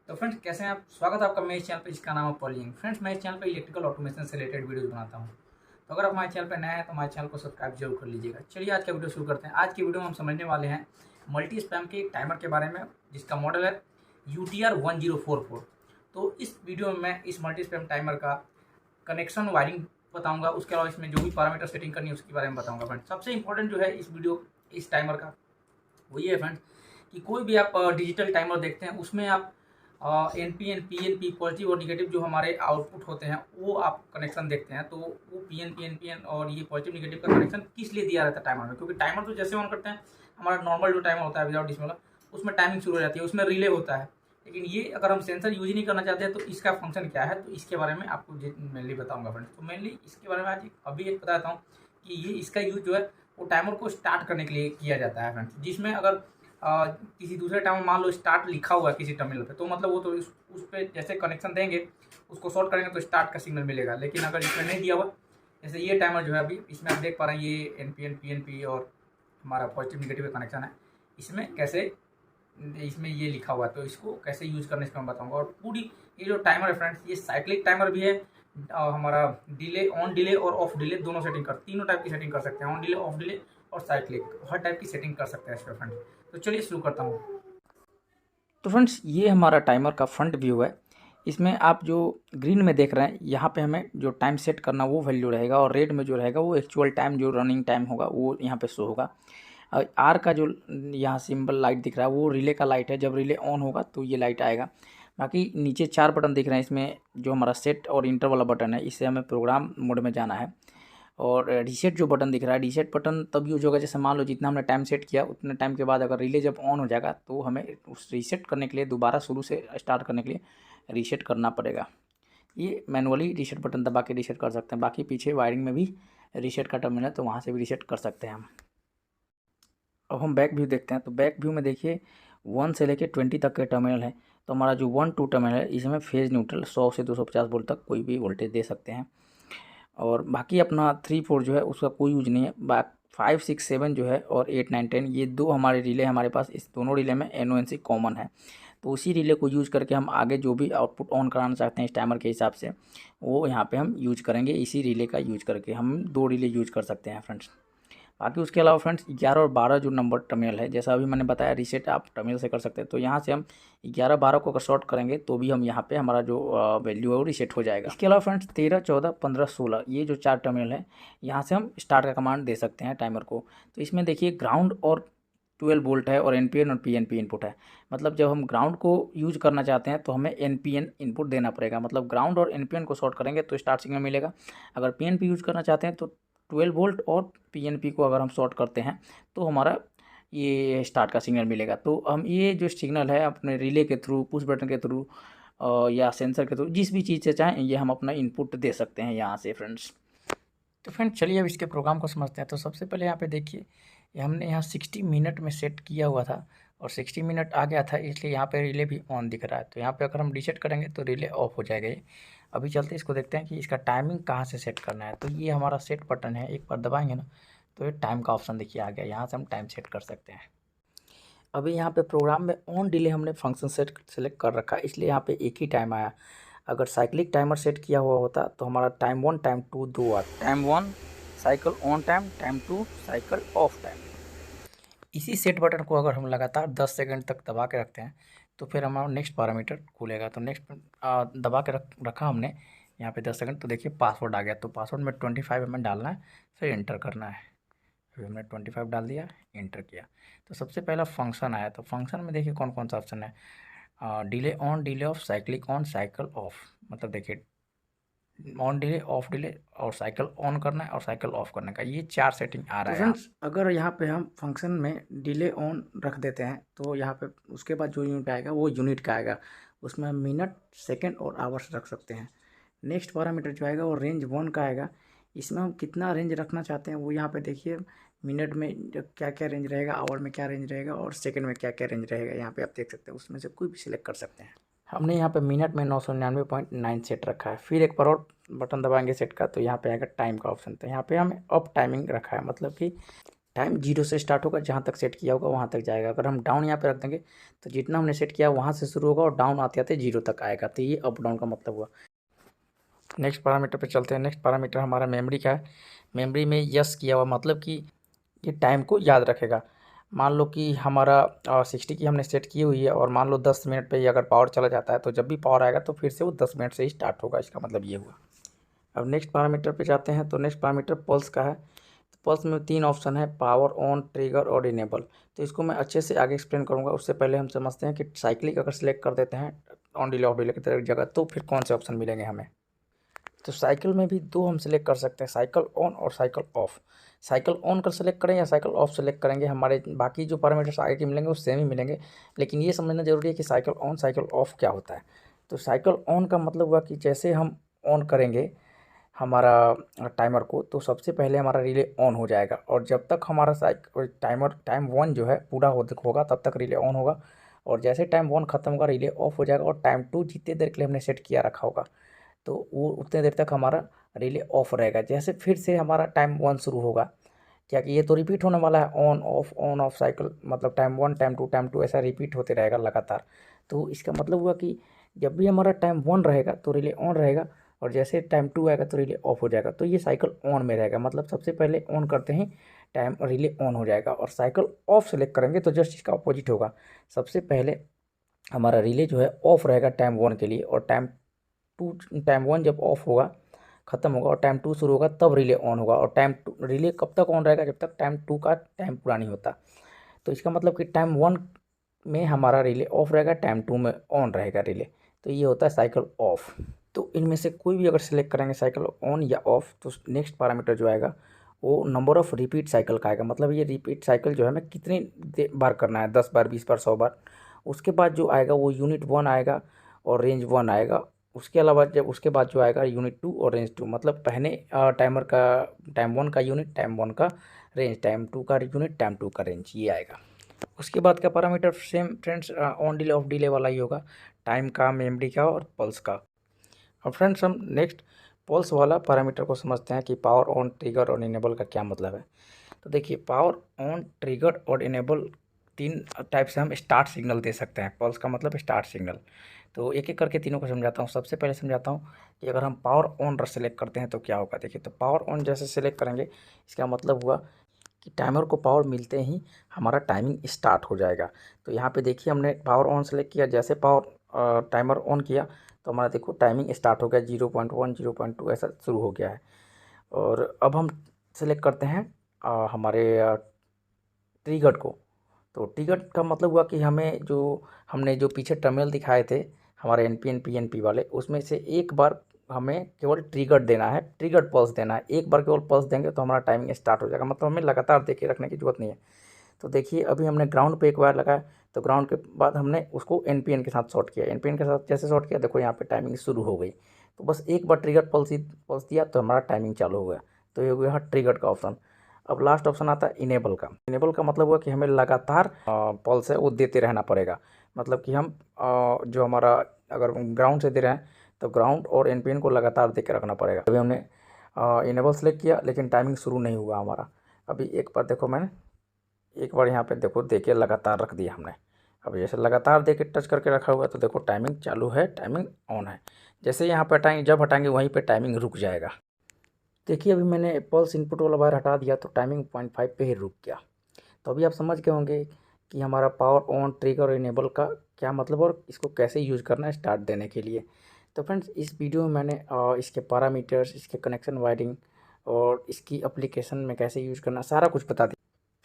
तो फ्रेंड्स कैसे हैं आप। स्वागत है आपका मेरे चैनल पे, जिसका नाम है पॉलिंग। फ्रेंड्स मैं इस चैनल पे इलेक्ट्रिकल ऑटोमेशन से रिलेटेड वीडियोस बनाता हूं। तो अगर आप हमारे चैनल पे नए हैं तो हमारे चैनल को सब्सक्राइब जरूर कर लीजिएगा। चलिए आज का वीडियो शुरू करते हैं। आज की वीडियो में हम समझने वाले हैं मल्टी स्पैम के टाइमर के बारे में, जिसका मॉडल है UTR1044। तो इस वीडियो में मैं इस मल्टी स्पैम टाइमर का कनेक्शन वायरिंग बताऊंगा, उसके अलावा इसमें जो भी पैरामीटर सेटिंग करनी है उसके बारे में बताऊंगा। फ्रेंड्स सबसे इंपॉर्टेंट जो है इस टाइमर का वो ये है फ्रेंड्स कि कोई भी आप डिजिटल टाइमर देखते हैं उसमें आप NPN PNP पॉजिटिव और निगेटिव जो हमारे आउटपुट होते हैं वो आप कनेक्शन देखते हैं। तो वो PNP NPN और ये पॉजिटिव निगेटिव का कनेक्शन किस लिए दिया रहता है टाइमर में, क्योंकि टाइमर तो जैसे ऑन करते हैं हमारा नॉर्मल जो टाइमर होता है विदाउट डिस्प्ले उसमें टाइमिंग शुरू हो जाती है, उसमें रिले होता है। लेकिन ये अगर हम सेंसर यूज नहीं करना चाहते हैं तो इसका फंक्शन क्या है, तो इसके बारे में आपको मेनली बताऊंगा फ्रेंड्स। तो मेनली इसके बारे में आज अभी एक बताता हूँ कि ये इसका यूज जो है वो टाइमर को स्टार्ट करने के लिए किया जाता है फ्रेंड्स। जिसमें अगर किसी दूसरे टाइमर मान लो स्टार्ट लिखा हुआ है किसी टर्मिनल पे, तो मतलब वो तो उस पर जैसे कनेक्शन देंगे उसको शॉर्ट करेंगे तो स्टार्ट का सिग्नल मिलेगा। लेकिन अगर इसमें नहीं दिया हुआ, जैसे ये टाइमर जो है अभी इसमें आप देख पा रहे हैं ये NPN PNP और हमारा पॉजिटिव निगेटिव का कनेक्शन है, इसमें कैसे इसमें ये लिखा हुआ है, तो इसको कैसे यूज़ करने इसका मैं बताऊँगा। और पूरी ये जो टाइमर है फ्रेंड्स ये साइक्लिक टाइमर भी है। हमारा डिले ऑन डिले और ऑफ डिले दोनों सेटिंग तीनों टाइप की सेटिंग कर सकते हैं। ऑन डिले ऑफ डिले और साइक्लिक हर टाइप की सेटिंग कर सकते हैं इस पर फ्रेंड्स। तो चलिए शुरू करता हूँ। तो फ्रेंड्स ये हमारा टाइमर का फ्रंट व्यू है। इसमें आप जो ग्रीन में देख रहे हैं यहाँ पे हमें जो टाइम सेट करना वो वैल्यू रहेगा, और रेड में जो रहेगा वो एक्चुअल टाइम जो रनिंग टाइम होगा वो यहाँ पे शो होगा। आर का जो यहाँ सिंबल लाइट दिख रहा है वो रिले का लाइट है, जब रिले ऑन होगा तो ये लाइट आएगा। बाकी नीचे 4 बटन दिख रहे हैं, इसमें जो हमारा सेट और इंटर वाला बटन है इससे हमें प्रोग्राम मोड में जाना है। और रीसेट जो बटन दिख रहा है, रीसेट बटन तब यूज होगा जैसे मान लो जितना हमने टाइम सेट किया उतने टाइम के बाद अगर रिले जब ऑन हो जाएगा तो हमें उस रीसेट करने के लिए दोबारा शुरू से स्टार्ट करने के लिए रीसेट करना पड़ेगा। ये मैनुअली रीसेट बटन दबा के रीसेट कर सकते हैं। बाकी पीछे वायरिंग में भी रीसेट का टर्मिनल है तो वहाँ से भी रीसेट कर सकते हैं हम। अब हम बैक व्यू देखते हैं। तो बैक व्यू में देखिए 1 से लेके 20 तक के टर्मिनल है। तो हमारा जो 1 2 टर्मिनल है इसमें फेज न्यूट्रल 100 से 250 वोल्ट तक कोई भी वोल्टेज दे सकते हैं। और बाकी अपना 3 4 जो है उसका कोई यूज नहीं है। 5 6 7 जो है और 8 9 10 ये दो हमारे रिले हमारे पास, इस दोनों रिले में NONC कॉमन है। तो उसी रिले को यूज करके हम आगे जो भी आउटपुट ऑन कराना चाहते हैं इस टाइमर के हिसाब से वो यहाँ पे हम यूज करेंगे। इसी रिले का यूज करके हम 2 रिले यूज कर सकते हैं फ्रेंड्स। बाकी उसके अलावा फ्रेंड्स 11 और 12 जो नंबर टर्मिनल है, जैसा अभी मैंने बताया रीसेट आप टर्मिनल से कर सकते हैं। तो यहाँ से हम 11 12 को अगर शॉर्ट करेंगे तो भी हम यहाँ पे हमारा जो वैल्यू है वो रीसेट हो जाएगा। इसके अलावा फ्रेंड्स 13 14 15 16 ये जो 4 टर्मिनल है यहाँ से हम स्टार्ट का कमांड दे सकते हैं टाइमर को। तो इसमें देखिए ग्राउंड और 12 वोल्ट है और NPN और PNP इनपुट है। मतलब जब हम ग्राउंड को यूज करना चाहते हैं तो हमें NPN इनपुट देना पड़ेगा। मतलब ग्राउंड और NPN को शॉर्ट करेंगे तो स्टार्ट सिग्नल मिलेगा। अगर PNP यूज करना चाहते हैं तो 12 वोल्ट और PNP को अगर हम शॉर्ट करते हैं तो हमारा ये स्टार्ट का सिग्नल मिलेगा। तो हम ये जो सिग्नल है अपने रिले के थ्रू, पुश बटन के थ्रू या सेंसर के थ्रू, जिस भी चीज़ से चाहें ये हम अपना इनपुट दे सकते हैं यहाँ से फ्रेंड्स। तो फ्रेंड्स चलिए अब इसके प्रोग्राम को समझते हैं। तो सबसे पहले यहाँ पे देखिए ये हमने यहाँ 60 मिनट में सेट किया हुआ था और 60 मिनट आ गया था, इसलिए यहाँ पे रिले भी ऑन दिख रहा है। तो यहाँ पे अगर हम रीसेट करेंगे तो रिले ऑफ हो जाएगा ये। अभी चलते इसको देखते हैं कि इसका टाइमिंग कहाँ से सेट करना है। तो ये हमारा सेट बटन है, एक बार दबाएंगे ना तो ये टाइम का ऑप्शन देखिए आ गया, यहाँ से हम टाइम सेट कर सकते हैं। अभी यहाँ पे प्रोग्राम में ऑन डिले हमने फंक्शन सेलेक्ट कर रखा है, इसलिए यहाँ पे एक ही टाइम आया। अगर साइक्लिक टाइमर सेट किया हुआ होता तो हमारा टाइम 1 टाइम 2 दो आता। Time 1 cycle on time, time 2 cycle of time. इसी सेट बटन को अगर हम लगातार 10 सेकंड तक दबा के रखते हैं तो फिर हमारा नेक्स्ट पैरामीटर खुलेगा। तो नेक्स्ट दबा के रखा हमने यहाँ पे 10 सेकंड। तो देखिए पासवर्ड आ गया। तो पासवर्ड में 25 हमें डालना है, फिर इंटर करना है। फिर हमने 25 डाल दिया, इंटर किया। तो सबसे पहला फंक्शन आया। तो फंक्शन में देखिए कौन कौन सा ऑप्शन है, delay on, delay of, cyclic on, cycle of. मतलब देखिए ऑन डिले, ऑफ डिले और साइकिल ऑन करना है और साइकिल ऑफ करने का, ये 4 सेटिंग आ रहा है। फ्रेंड्स अगर यहाँ पे हम फंक्शन में डिले ऑन रख देते हैं तो यहाँ पे उसके बाद जो यूनिट आएगा वो यूनिट का आएगा, उसमें हम मिनट, सेकंड और आवर्स रख सकते हैं। नेक्स्ट पैरामीटर जो आएगा वो रेंज 1 का आएगा। इसमें हम कितना रेंज रखना चाहते हैं वो यहाँ पे देखिए, मिनट में क्या क्या रेंज रहेगा, आवर में क्या रेंज रहेगा और सेकंड में क्या क्या रेंज रहेगा, यहाँ पे आप देख सकते हैं। उसमें से कोई भी सिलेक्ट कर सकते हैं। हमने यहाँ पे मिनट में 999.9 सेट रखा है। फिर एक बार और बटन दबाएंगे सेट का तो यहाँ पे आएगा टाइम का ऑप्शन। तो यहाँ पे हमें अप टाइमिंग रखा है, मतलब कि टाइम 0 से स्टार्ट होगा, जहाँ तक सेट किया होगा वहाँ तक जाएगा। अगर हम डाउन यहाँ पे रख देंगे तो जितना हमने सेट किया वहाँ से शुरू होगा और डाउन आते आते 0 तक आएगा। तो ये अप डाउन का मतलब हुआ। नेक्स्ट पैरामीटर पे चलते हैं। नेक्स्ट पैरामीटर हमारा मेमोरी का है। मेमोरी में यस किया हुआ मतलब कि ये टाइम को याद रखेगा। मान लो कि हमारा 60 की हमने सेट की हुई है और मान लो 10 मिनट पे ही अगर पावर चला जाता है तो जब भी पावर आएगा तो फिर से वो 10 मिनट से ही स्टार्ट होगा। इसका मतलब ये हुआ। अब नेक्स्ट पैरामीटर पे जाते हैं। तो नेक्स्ट पैरामीटर पल्स का है। तो पल्स में 3 ऑप्शन है, पावर, ऑन, ट्रिगर और इनेबल। तो इसको मैं अच्छे से आगे एक्सप्लेन करूँगा। उससे पहले हम समझते हैं कि साइक्लिक अगर सेलेक्ट कर देते हैं ऑन डिले ऑफ डिले की जगह तो फिर कौन से ऑप्शन मिलेंगे हमें। तो साइकिल में भी 2 हम सेलेक्ट कर सकते हैं, साइकिल ऑन और साइकिल ऑफ। साइकिल ऑन कर सेलेक्ट करें या साइकिल ऑफ सेलेक्ट करेंगे, हमारे बाकी जो पैरामीटर्स आगे के मिलेंगे वो सेम ही मिलेंगे। लेकिन ये समझना जरूरी है कि साइकिल ऑन साइकिल ऑफ क्या होता है। तो साइकिल ऑन का मतलब हुआ कि जैसे हम ऑन करेंगे हमारा टाइमर को तो सबसे पहले हमारा रिले ऑन हो जाएगा और जब तक हमारा टाइम 1 जो है पूरा होगा तब तक रिले ऑन होगा। और जैसे टाइम 1 ख़त्म होगा रिले ऑफ हो जाएगा और टाइम 2 जितने देर के लिए हमने सेट किया रखा होगा तो वो उतने देर तक हमारा रिले ऑफ रहेगा। जैसे फिर से हमारा टाइम 1 शुरू होगा, क्या कि ये तो रिपीट होने वाला है, ऑन ऑफ साइकिल, मतलब टाइम 1 टाइम 2 ऐसा रिपीट होते रहेगा लगातार। तो इसका मतलब हुआ कि जब भी हमारा टाइम 1 रहेगा तो रिले ऑन रहेगा और जैसे टाइम 2 आएगा तो रिले ऑफ हो जाएगा। तो ये साइकिल ऑन में रहेगा, मतलब सबसे पहले ऑन करते ही टाइम रिले ऑन हो जाएगा। और साइकिल ऑफ सेलेक्ट करेंगे तो जस्ट इसका अपोजिट होगा। सबसे पहले हमारा रिले जो है ऑफ रहेगा टाइम 1 के लिए और टाइम 1 जब ऑफ होगा ख़त्म होगा और टाइम 2 शुरू होगा तब रिले ऑन होगा। और टाइम 2 रिले कब तक ऑन रहेगा, जब तक टाइम 2 का टाइम पूरा नहीं होता। तो इसका मतलब कि टाइम 1 में हमारा रिले ऑफ रहेगा, टाइम 2 में ऑन रहेगा रिले। तो ये होता है साइकिल ऑफ। तो इनमें से कोई भी अगर सेलेक्ट करेंगे साइकिल ऑन या ऑफ तो नेक्स्ट पैरामीटर जो आएगा वो नंबर ऑफ़ रिपीट साइकिल का आएगा। मतलब ये रिपीट साइकिल जो है हमें कितनी बार करना है, 10 बार, 20 बार, 100 बार। उसके बाद जो आएगा वो यूनिट 1 आएगा और रेंज 1 आएगा। उसके अलावा जब उसके बाद जो आएगा यूनिट 2 और रेंज 2, मतलब पहले टाइमर का टाइम 1 का यूनिट, टाइम 1 का रेंज, टाइम 2 का यूनिट, टाइम 2 का रेंज, ये आएगा। उसके बाद का parameter same friends on delay of delay वाला ही होगा, टाइम का, मेमोरी का और पल्स का। अब फ्रेंड्स हम नेक्स्ट पल्स वाला पैरामीटर को समझते हैं कि पावर ऑन, ट्रिगर और इनेबल का क्या मतलब है। तो देखिए पावर ऑन, ट्रिगर और इनेबल 3 टाइप से हम स्टार्ट सिग्नल दे सकते हैं। पल्स का मतलब स्टार्ट सिग्नल। तो एक एक करके तीनों को समझाता हूँ। सबसे पहले समझाता हूँ कि अगर हम पावर ऑन सेलेक्ट करते हैं तो क्या होगा। देखिए तो पावर ऑन जैसे सेलेक्ट करेंगे इसका मतलब हुआ कि टाइमर को पावर मिलते ही हमारा टाइमिंग स्टार्ट हो जाएगा। तो यहाँ पे देखिए हमने पावर ऑन सेलेक्ट किया, जैसे पावर टाइमर ऑन किया तो हमारा देखो टाइमिंग स्टार्ट हो गया, 0.1 0.2 ऐसा शुरू हो गया है। और अब हम सेलेक्ट करते हैं हमारे ट्रिगर को। तो ट्रिगर का मतलब हुआ कि हमने जो पीछे टर्मिनल दिखाए थे हमारे NPN PNP वाले, उसमें से एक बार हमें केवल ट्रिगर देना है, ट्रिगर पल्स देना है। एक बार केवल पल्स देंगे तो हमारा टाइमिंग स्टार्ट हो जाएगा, मतलब हमें लगातार देखे रखने की जरूरत नहीं है। तो देखिए अभी हमने ग्राउंड पे एक बार लगाया तो ग्राउंड के बाद हमने उसको NPN के साथ शॉर्ट किया, NPN के साथ जैसे शॉर्ट किया देखो यहाँ पे टाइमिंग शुरू हो गई। तो बस एक बार ट्रिगर पल्स दिया तो हमारा टाइमिंग चालू हो गया। तो ये हो गया ट्रिगर का ऑप्शन। अब लास्ट ऑप्शन आता है इनेबल का। इनेबल का मतलब हुआ कि हमें लगातार पल्स है वो देते रहना पड़ेगा। मतलब कि हम जो हमारा अगर ग्राउंड से दे रहे हैं तो ग्राउंड और NPN को लगातार दे के रखना पड़ेगा। अभी हमने इनेबल सेलेक्ट किया लेकिन टाइमिंग शुरू नहीं हुआ हमारा। अभी एक बार देखो मैंने एक बार यहाँ पे देखो दे के लगातार रख दिया हमने। अब जैसे लगातार दे के टच करके रखा हुआ है तो देखो टाइमिंग चालू है, टाइमिंग ऑन है। जैसे यहाँ पे हटाएंगे, जब हटाएंगे वहीं पे टाइमिंग रुक जाएगा। देखिए अभी मैंने पल्स इनपुट वाला वायर हटा दिया तो टाइमिंग 0.5 पे ही रुक गया। तो अभी आप समझ गए होंगे कि हमारा पावर ऑन, ट्रिगर और इनेबल का क्या मतलब और इसको कैसे यूज़ करना है स्टार्ट देने के लिए। तो फ्रेंड्स इस वीडियो में मैंने इसके पैरामीटर्स, इसके कनेक्शन वायरिंग और इसकी एप्लीकेशन में कैसे यूज़ करना सारा कुछ बता दिया।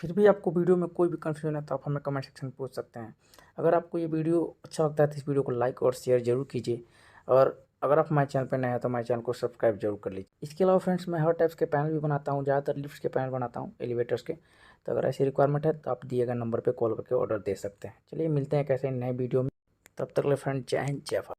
फिर भी आपको वीडियो में कोई भी कन्फ्यूजन है तो आप हमें कमेंट सेक्शन में पूछ सकते हैं। अगर आपको ये वीडियो अच्छा लगता है तो इस वीडियो को लाइक और शेयर जरूर कीजिए। और अगर आप हमारे चैनल पर नए हैं तो हमारे चैनल को सब्सक्राइब जरूर कर लीजिए। इसके अलावा फ्रेंड्स मैं हर टाइप्स के पैनल भी बनाता हूँ, ज़्यादातर लिफ्ट के पैनल बनाता हूँ, एलिवेटर्स के। तो अगर ऐसी रिक्वायरमेंट है तो आप दिए गए नंबर पर कॉल करके ऑर्डर दे सकते हैं। चलिए मिलते हैं कैसे नए वीडियो में, तब तक ले फ्रेंड जय हिंद जय भारत।